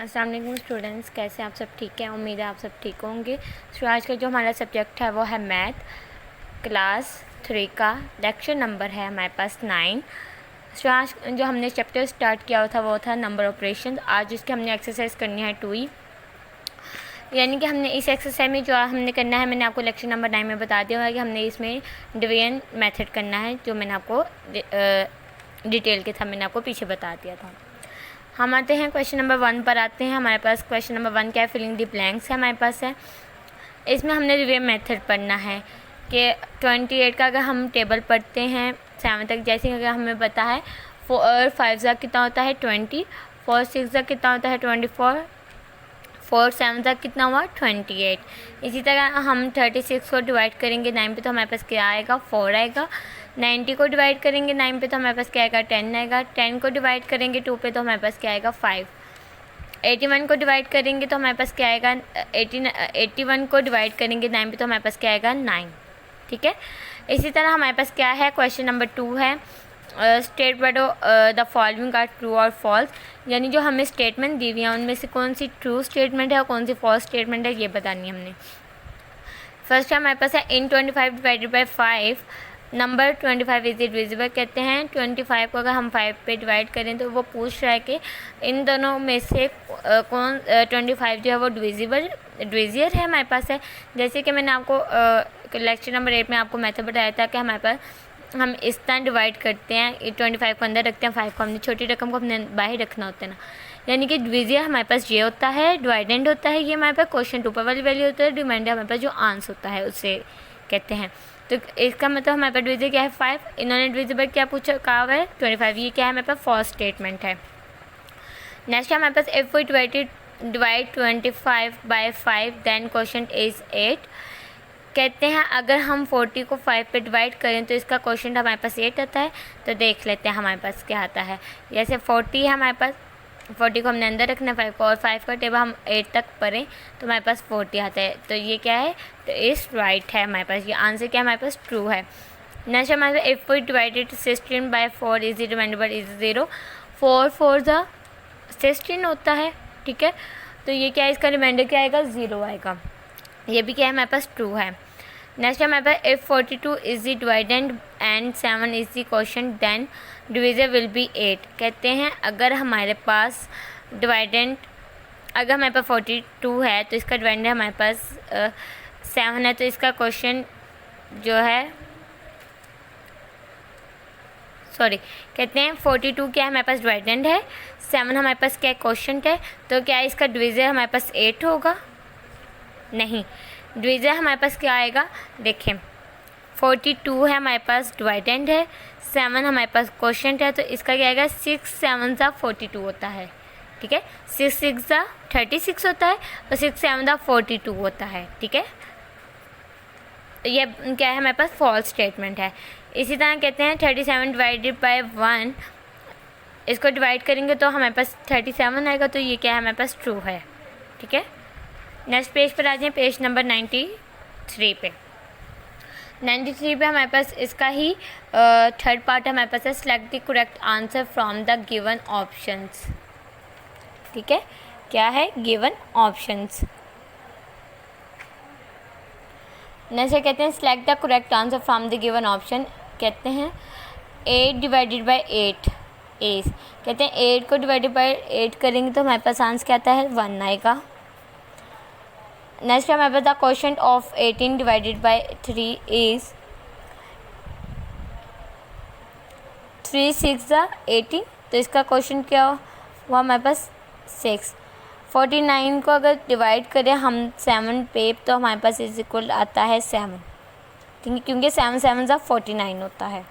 अस्सलाम वालेकुम स्टूडेंट्स, कैसे आप सब ठीक हैं। उम्मीद है आप सब ठीक होंगे। सो आज का जो हमारा सब्जेक्ट है वो है मैथ क्लास 3 का लेक्चर नंबर है हमारे पास 9। सो आज जो हमने चैप्टर स्टार्ट किया था वो था नंबर ऑपरेशन। आज उसकी हमने एक्सरसाइज करनी है 2 यानी कि हमने इस एक्सरसाइज में जो हमने करना है, मैंने आपको लेक्चर नंबर 9 में बता दिया है कि हमने इसमें डिवीजन मेथड करना है, जो मैंने आपको डिटेल के था, मैंने आपको पीछे बता दिया था। हम आते हैं क्वेश्चन नंबर 1 पर आते हैं। हमारे पास क्वेश्चन नंबर 1 क्या है, फिलिंग द ब्लैंक्स है हमारे पास है। इसमें हमने डिवीजन मेथड पढ़ना है कि 28 का अगर हम टेबल पढ़ते हैं 7 तक, जैसे अगर हमें पता है 4 5 का कितना होता है 20, 4 6 का कितना होता है 24, 4 7 तक कितना हुआ 28। इसी तरह हम 36 को डिवाइड करेंगे 9 पे तो हमारे पास क्या आएगा 4 आएगा। 90 को डिवाइड करेंगे 9 पे तो हमारे पास क्या आएगा 10 आएगा। 10 को डिवाइड करेंगे 2 पे तो हमारे पास क्या आएगा 5। 81 को डिवाइड करेंगे तो हमारे पास क्या आएगा 81 को डिवाइड करेंगे 9 पे तो हमारे पास क्या आएगा 9। ठीक है। इसी तरह हमारे पास क्या है, क्वेश्चन नंबर 2 है state whether the following are true or false, यानी जो हमें स्टेटमेंट दी हुई है उनमें से कौन सी ट्रू स्टेटमेंट है और कौन सी फॉल्स स्टेटमेंट है, ये बतानी है हमने। फर्स्ट हमारे पास है इन 25 divided by 5 number 25 is divisible. कहते हैं 25 को अगर हम 5 पे डिवाइड करें तो वो पूछ रहा है कि इन दोनों में से कौन 25 जो है वो डिविजियर है हमारे पास है। जैसे कि मैंने आपको लेक्चर नंबर 8 में आपको मेथड बताया था कि हमारे पास हम इस तरह डिवाइड करते हैं, 25 को अंदर रखते हैं, 5 को हमने छोटी रकम को अपने बाहर रखना होता है ना, यानी कि डिविजियर हमारे पास ये होता है, डिवाइडेंड होता है ये हमारे पास क्वेश्चन 2 पर वाली वैल्यू होता है, रिमाइंडर हमारे पास जो आंसर होता है उससे कहते हैं। तो इसका मतलब हमारे पास डिविजियर क्या है 5, इन्होंने डिविजिबल क्या पूछा कहा हुआ है 25, ये क्या है हमारे पास फॉल्स स्टेटमेंट है। नेक्स्ट हमारे पास if we divide 25 by 5 then question is 8। कहते हैं अगर हम 40 को 5 पे डिवाइड करें तो इसका क्वेश्चन हमारे पास 8 आता है। तो देख लेते हैं हमारे पास क्या आता है। जैसे 40 है हमारे पास, 40 को हमने अंदर रखना 5 को, और 5 का टेबल हम 8 तक पढ़ें तो हमारे पास 40 आता है। तो ये क्या है, तो इस राइट है हमारे पास, ये आंसर क्या हमारे पास ट्रू है। नेक्स्ट हमारे पास if we divided 16 by 4 is dividable is 0। 4 4 the 16 होता है। ठीक है, तो ये क्या है, इसका रिमाइंडर क्या आएगा 0 आएगा, ये भी क्या है हमारे पास ट्रू है। नेक्स्ट हमारे पास if 42 is the dividend and 7 is the quotient then divisor will be 8। कहते हैं अगर हमारे पास डिवाइडेंड, अगर हमारे पास 42 है तो इसका डिवाइडेंड हमारे पास 7 है, तो इसका क्वेश्चन जो है कहते हैं 42 क्या है हमारे पास डिवाइडेंड है, 7 हमारे पास क्या क्वोशंट है, तो क्या इसका डिविजर हमारे पास 8 होगा, नहीं, डिविजर हमारे पास क्या आएगा, देखें 42 है हमारे पास डिवाइडेंड है, 7 हमारे पास क्वोशंट है, तो इसका क्या आएगा 6 7 सा 42 होता है। ठीक है, 6 6 सा 36 होता है और 6 7 सा 42 होता है। ठीक है, ये क्या है हमारे पास फॉल्स स्टेटमेंट है। इसी तरह कहते हैं 37 डिवाइडेड बाय 1, इसको डिवाइड करेंगे तो हमारे पास 37 आएगा, तो ये क्या है हमारे पास ट्रू है। ठीक है, नेक्स्ट पेज पर आ जाए, पेज नंबर 93 पे। 93 पे हमारे पास इसका ही थर्ड पार्ट हमारे पास है select the correct answer from the given options. ठीक है, क्या है गिवन ऑप्शंस। नेक्स्ट कहते हैं select the correct answer from the given option. कहते हैं 8 डिवाइडेड बाई 8 इज, कहते हैं 8 को डिवाइडेड बाई 8 करेंगे तो हमारे पास आंसर क्या आता है 1 आएगा। नेक्स्ट हमारे पास the quotient of 18 divided by 3 is 3 6 the 18, तो इसका क्वेश्चन क्या हुआ हमारे पास 6। 49 को अगर डिवाइड करें हम 7 पे तो हमारे पास इज इक्वल आता है 7, ठीक है, क्योंकि 7 7 सा 49 होता है।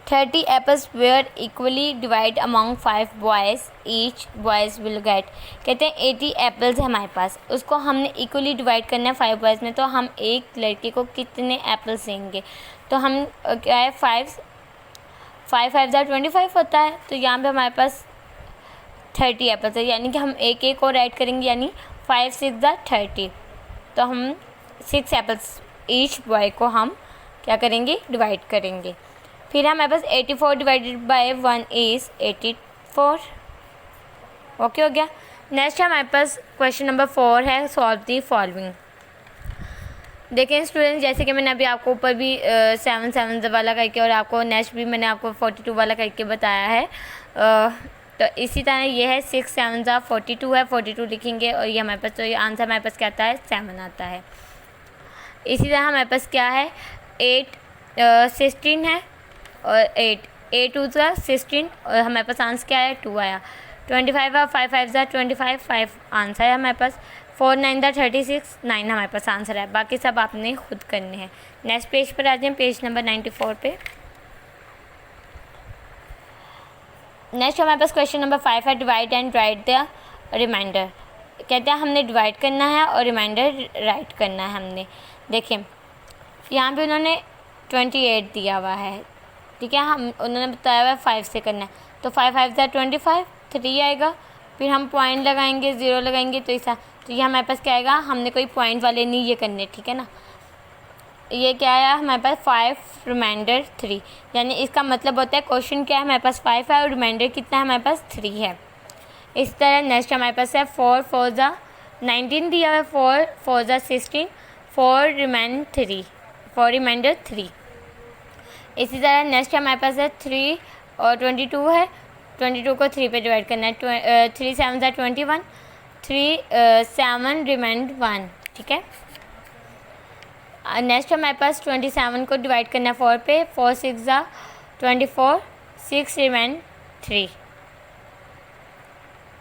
30 apples were equally divide among 5 boys, each boys will get. कहते हैं 80 एप्पल्स है हमारे पास, उसको हमने इक्वली डिवाइड करना है 5 बॉयज़ में, तो हम एक लड़के को कितने एप्पल्स देंगे, तो हम क्या है 5 5 ज़ा 25 होता है, तो यहाँ पे हमारे पास 30 एप्पल्स है, यानी कि हम एक एक और ऐड करेंगे, यानी 5 6 ज़ा 30, तो हम 6 एप्पल्स ईच बॉय को हम क्या करेंगे डिवाइड करेंगे। फिर हमारे पास 84 डिवाइडेड बाय 1 इज़ 84। ओके हो गया। नेक्स्ट हमारे पास क्वेश्चन नंबर 4 है, सॉल्व दी फॉलोइंग। देखें स्टूडेंट्स, जैसे कि मैंने अभी आपको ऊपर भी 7 वाला करके और आपको नेक्स्ट भी मैंने आपको 42 वाला करके बताया है। तो इसी तरह ये है 6 7 42 है, 42 लिखेंगे और ये हमारे पास, तो ये आंसर हमारे पास क्या आता है, 7 आता है। इसी तरह हमारे पास क्या है, 8 16 है और 8 2 16 और हमारे पास आंसर क्या है, 2 आया। 25 और 5 5 25, 5 आंसर है हमारे पास। 4 9 36, 9 हमारे पास आंसर है। बाकी सब आपने खुद करने हैं। नेक्स्ट पेज पर आ जाए, पेज नंबर 94 पे। नेक्स्ट हमारे पास क्वेश्चन नंबर 5 है, divide and write the remainder. कहते हैं हमने डिवाइड करना है और रिमाइंडर राइट करना है हमने। देखें यहाँ पे उन्होंने 28 दिया हुआ है, ठीक है, उन्होंने बताया हुआ है 5 से करना है, तो 5 5 25, 3 आएगा। फिर हम पॉइंट लगाएंगे, 0 लगाएंगे, तो ऐसा, तो ये हमारे पास क्या आएगा, हमने कोई पॉइंट वाले नहीं ये करने, ठीक है ना। ये क्या आया हमारे पास, 5 रिमाइंडर 3, यानी इसका मतलब होता है क्वेश्चन क्या है, हमारे पास 5 है और रिमाइंडर कितना है, हमारे पास 3 है। इस तरह नेक्स्ट हमारे पास है 4 4 19 दिया हुआ है, 4 4 16, 4 रिमाइंडर 3। इसी तरह नेक्स्ट हमारे पास है 3 और 22 है, 22 को 3 पे डिवाइड करना है। 3 7 21, 3 7 रिमाइंड 1, ठीक है। नेक्स्ट हमारे पास 27 को डिवाइड करना है 4 पे, 4 6 24, 6 रिमाइंड 3,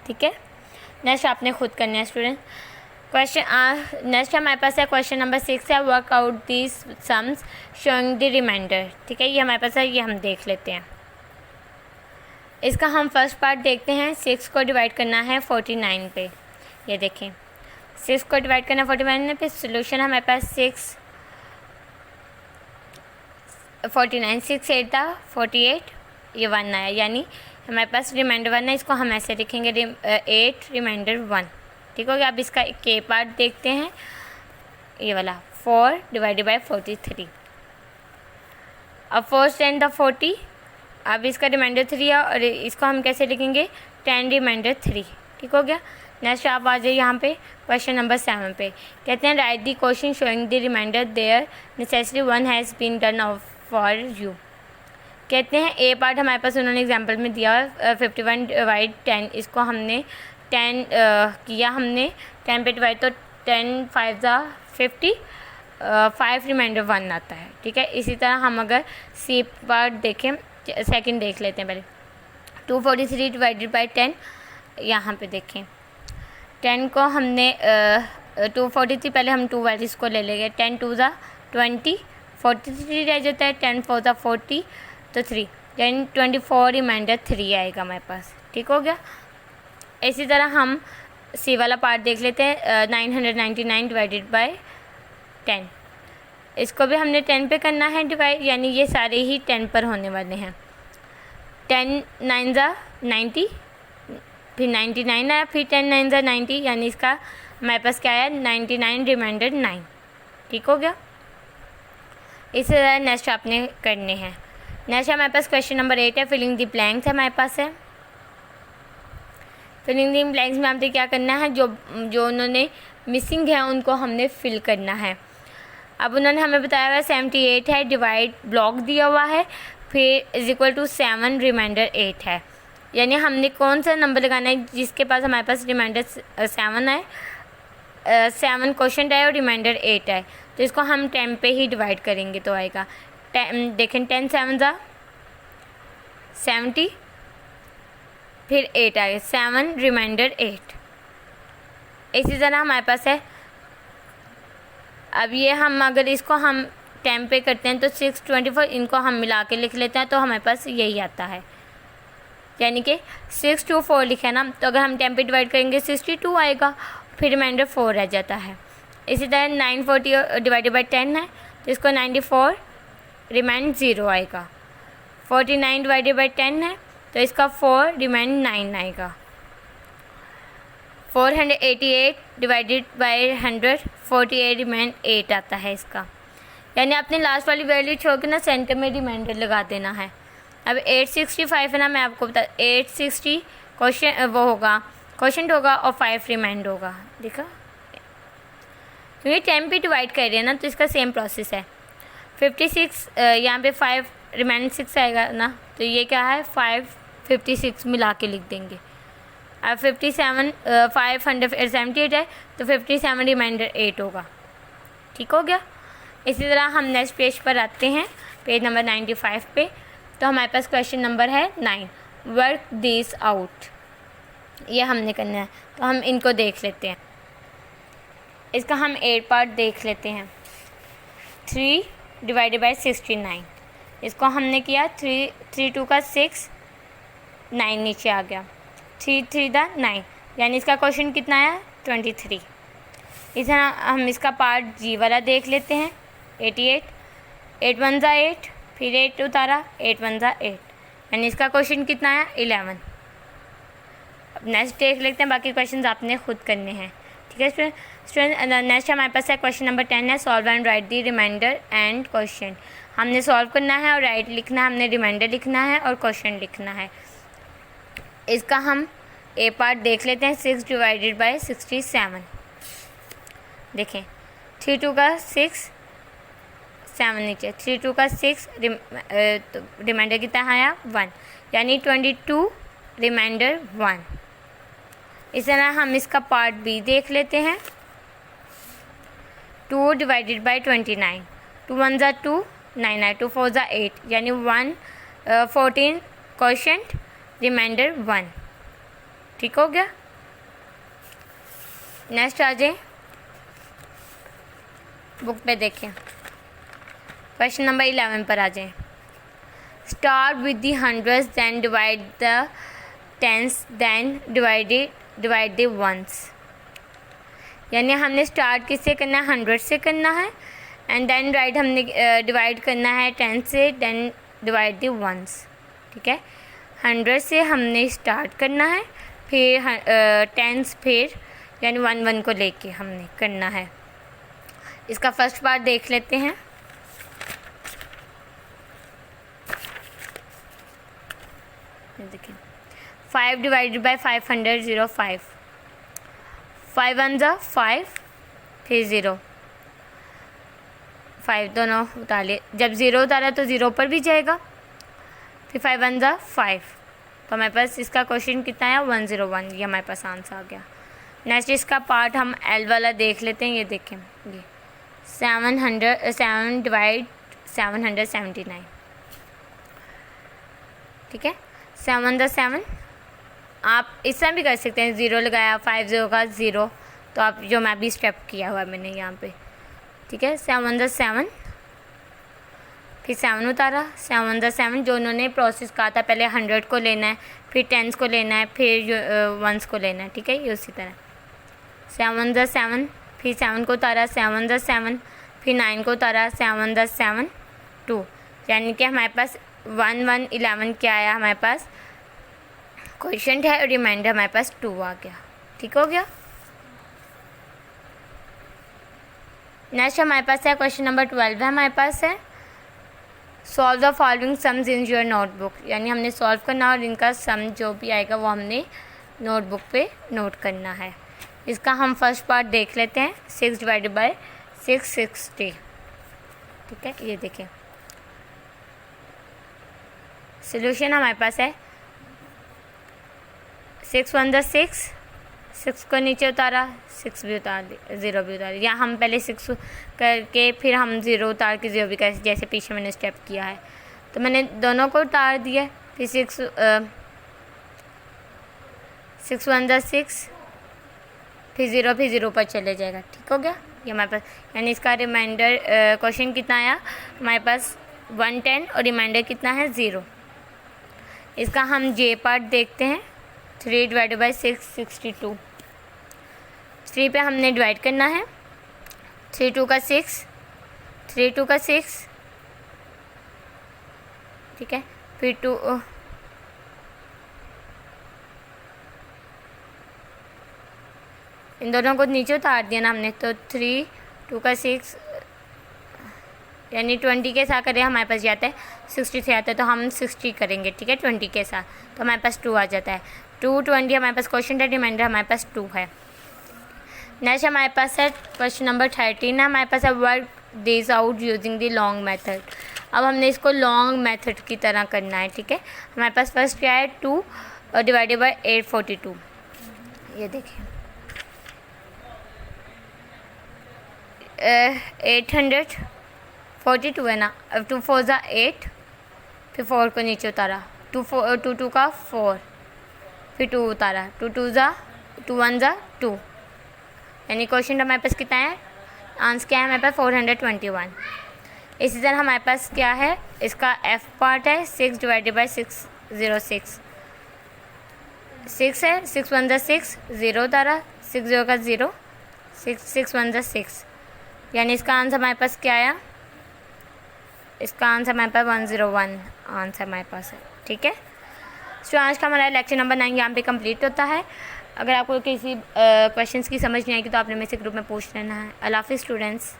ठीक है। नेक्स्ट आपने खुद करना है स्टूडेंट। क्वेश्चन नेक्स्ट हमारे पास है क्वेश्चन नंबर 6 है, work out these sums showing the remainder, ठीक है। ये हमारे पास है, ये हम देख लेते हैं। इसका हम फर्स्ट पार्ट देखते हैं। 6 को डिवाइड करना है 49 पे, ये देखें 6 को डिवाइड करना है 49 पे। सोल्यूशन हमारे पास 6 49 6 8 48, ये 1 आया, यानी हमारे पास रिमाइंडर 1 है। इसको हम ऐसे लिखेंगे 8 रिमाइंडर 1, ठीक हो गया। अब इसका के पार्ट देखते हैं, ये वाला 4 डिवाइडेड बाय 43। अब 4 10 40, अब इसका रिमाइंडर 3 है और इसको हम कैसे लिखेंगे, 10 रिमाइंडर 3, ठीक हो गया। नेक्स्ट आप आ जाइए यहाँ पे क्वेश्चन नंबर 7 पे। कहते हैं write the question showing the reminder there necessary 1 has been done for you. कहते हैं ए पार्ट हमारे पास उन्होंने एग्जांपल में दिया है 51 डिवाइड 10, इसको हमने 10 किया, हमने 10 पे डिवाइड, तो 10 5 50, 5 रिमाइंडर 1 आता है, ठीक है। इसी तरह हम अगर सी पार्ट देखें, सेकंड देख लेते हैं पहले। 243 डिवाइडेड बाई 10, यहाँ पे देखें 10 को हमने 243, पहले हम 2 वैल्यूज़ को ले लेंगे। 10 2 20, 43 रह जाता है, 10 4 40, तो 3, 10 24 रिमाइंडर 3 आएगा हमारे पास, ठीक हो गया। इसी तरह हम सी वाला पार्ट देख लेते हैं। 999 डिवाइडेड बाय 10, इसको भी हमने 10 पे करना है डिवाइड, यानी ये सारे ही 10 पर होने वाले हैं। 10 9 90, फिर 99 आया, फिर 10 9 90, यानी इसका हमारे पास क्या आया, 99 रिमाइंडर 9, ठीक हो गया। इसी तरह नेक्स्ट आपने करने हैं। नेक्स्ट हमारे पास क्वेश्चन नंबर 8 है, फिलिंग द ब्लैंक्स हमारे पास है। फिलिंग द ब्लैंक्स में हमने क्या करना है, जो उन्होंने मिसिंग है उनको हमने फिल करना है। अब उन्होंने हमें बताया हुआ है 78 है, डिवाइड ब्लॉक दिया हुआ है, फिर इज इक्वल टू 7 रिमाइंडर 8 है, यानी हमने कौन सा नंबर लगाना है जिसके पास हमारे पास रिमाइंडर 7 है, 7 क्वेश्चन है और रिमाइंडर 8 है, तो इसको हम 10 पे ही डिवाइड करेंगे तो आएगा। देखें 10 7 70, फिर 8 आए, 7 रिमाइंडर 8। इसी तरह हमारे पास है, अब ये हम अगर इसको हम 10 पे करते हैं तो 6 24, इनको हम मिला के लिख लेते हैं तो हमारे पास यही आता है, यानी कि 6 2 4 लिखा ना, तो अगर हम 10 पे डिवाइड करेंगे 62 आएगा, फिर रिमाइंडर 4 रह जाता है। इसी तरह 940 डिवाइडेड बाई 10 है, तो इसको 94 रिमाइंड 0 आएगा। 49 डिवाइडेड बाई 10 है, तो इसका 4 रिमाइंड 9 आएगा। 488 डिवाइडेड बाई 100, 48 रिमाइंड 8 आता है इसका, यानी अपनी लास्ट वाली वैल्यू छोड़ के ना सेंटर में रिमाइंडर लगा देना है। अब 865 है ना, मैं आपको बता 860 क्वेश्चन वो होगा क्वेश्चन होगा और 5 रिमाइंड होगा। देखा, क्योंकि 10 पे डिवाइड कर रहे हैं ना, तो इसका सेम प्रोसेस है। 56 यहाँ पे 5 रिमाइंड 6 आएगा ना, तो ये क्या है 5 56 मिला के लिख देंगे। अब 57 578 है, तो 57 रिमाइंडर 8 होगा। ठीक हो गया। इसी तरह हम नेक्स्ट पेज पर आते हैं, पेज नंबर 95 पे। तो हमारे पास क्वेश्चन नंबर है 9, वर्क दिस आउट। ये हमने करना है, तो हम इनको देख लेते हैं। इसका हम 8 पार्ट देख लेते हैं। 3 डिवाइडेड बाई 69, इसको हमने किया 3 2 का 6, 9 नीचे आ गया। 3 3 दा 9, यानी इसका क्वेश्चन कितना आया 23। इस तरह हम इसका पार्ट जी वाला देख लेते हैं। 88, 8 1 ज़ा 8, फिर 8 उतारा, 8 1 ज़ा 8, यानी इसका क्वेश्चन कितना आया 11। अब नेक्स्ट देख लेते हैं, बाकी क्वेश्चन आपने खुद करने हैं। ठीक है स्टूडेंट, नेक्स्ट हमारे पास है क्वेश्चन नंबर 10 है, solve and write the reminder and question. हमने सॉल्व करना है और राइट लिखना है, हमने रिमाइंडर लिखना है और क्वेश्चन लिखना है। इसका हम ए पार्ट देख लेते हैं। 6 डिवाइडेड बाई 67, देखें 3 2 का 6, 7 नीचे, 3 2 का 6, रिमाइंडर कितना आया 1, यानी 22 रिमाइंडर 1। इस तरह हम इसका पार्ट बी देख लेते हैं। 2 डिवाइडेड बाई 29, 2 1 ज़ा 2, 9 9, 2 4 ज़ा 8, यानी 14 क्वेश्चन रिमाइंडर 1। ठीक हो गया। नेक्स्ट आ जाए, बुक पे देखें, क्वेश्चन नंबर 11 पर आ जाए। Start with the hundreds, then divide the tens, then divide the ones. यानी हमने स्टार्ट किससे करना है 100 से करना है, एंड देन राइट हमने डिवाइड करना है 10 से, देन डिवाइड द वंस। ठीक है, 100 से हमने स्टार्ट करना है, फिर 10 फिर यानी 1 1 को लेके हमने करना है। इसका फर्स्ट पार्ट देख लेते हैं। देखिए 5 डिवाइडेड बाई 500 05, 5 1 ज़ा 5, फिर 0, 5 दोनों उतार लिए। जब 0 उतारा तो 0 पर भी जाएगा, फिर 5 1 ज़ा 5, तो हमारे पास इसका क्वेश्चन कितना आया 101। ये हमारे पास आंसर आ गया। नेक्स्ट इसका पार्ट हम एल वाला देख लेते हैं। ये देखें, ये 7 डिवाइड 779। ठीक है, 7 द 7, आप इस तरह भी कर सकते हैं, 0 लगाया 5 0 का 0, तो आप जो मैं भी स्टेप किया हुआ मैंने यहाँ पे। ठीक है, 7 द 7, फिर 7 उतारा, 7 द 7, जो उन्होंने प्रोसेस कहा था, पहले 100 को लेना है, फिर 10 को लेना है, फिर 1s को लेना है। ठीक है, ये उसी तरह 7 द 7, फिर 7 को उतारा, 7 द 7, फिर 9 को उतारा, 7 द 7 2, यानी कि हमारे पास 1 1 11 क्या आया, हमारे पास क्वेश्चन है और रिमाइंडर हमारे पास 2 आ गया। ठीक हो गया। नेक्स्ट हमारे पास है क्वेश्चन नंबर 12 है, हमारे पास है solve the following sums in your notebook. यानी हमने सॉल्व करना और इनका सम जो भी आएगा वो हमने नोटबुक पे नोट करना है। इसका हम फर्स्ट पार्ट देख लेते हैं। 6 डिवाइडेड बाई 660। ठीक है, ये देखें सोल्यूशन हमारे पास है 6 1 द 6, 6 को नीचे उतारा, 6 भी उतार दिया, 0 भी उतार दिया। हम पहले 6 करके फिर हम 0 उतार के 0 भी कर, जैसे पीछे मैंने स्टेप किया है, तो मैंने दोनों को उतार दिया। फिर 6 1 द 6, फिर 0 पर चले जाएगा। ठीक हो गया, ये हमारे पास, यानी इसका रिमाइंडर क्वेश्चन कितना आया हमारे पास 110 और रिमाइंडर कितना है 0। इसका हम जे पार्ट देखते हैं। 3 डिवाइडेड बाई 662, 3 पे हमने डिवाइड करना है। 3 2 का 6, 3 2 का 6, ठीक है, फिर 2 इन दोनों को नीचे उतार दिया ना हमने, तो 3 2 का 6 यानी 20 के साथ करें हमारे पास जाता है 63 आता है, तो हम 60 करेंगे, ठीक है, 20 के साथ, तो हमारे पास 2 आ जाता है। 220 हमारे पास क्वेश्चन है, रिमाइंडर हमारे पास 2 है। नेक्स्ट हमारे पास है क्वेश्चन नंबर 13 है, हमारे पास है work this out using the long method. अब हमने इसको लॉन्ग मेथड की तरह करना है, ठीक है। हमारे पास फर्स्ट क्या है 2 डिवाइडेड बाई 842, ये देखिए 842 है ना। अब 2 4 ज़ा 8, फिर 4 को नीचे उतारा, 2 2 का 4, फिर 2 उतारा, 2 2 ज़ा 2 1 ज़ा 2, यानी क्वेश्चन हमारे पास कितना है, आंसर क्या है हमारे पास 421। इसी तरह हमारे पास क्या है, इसका एफ पार्ट है 6 डिवाइडेड बाई 606, 6 है, 6 1 ज़ा 6, 0 उतारा, 6 0 का 0, 6 1 ज़ा 6, यानी इसका आंसर हमारे पास क्या आया, इसका आंसर हमारे पास 101 आंसर हमारे पास है, ठीक है। सो आज का हमारा लेक्चर नंबर 9 यहाँ पे कंप्लीट होता है। अगर आपको किसी क्वेश्चंस की समझ नहीं आएगी तो आपने मेरे से ग्रुप में पूछ लेना है। अल्लाह हाफ़िज़ स्टूडेंट्स।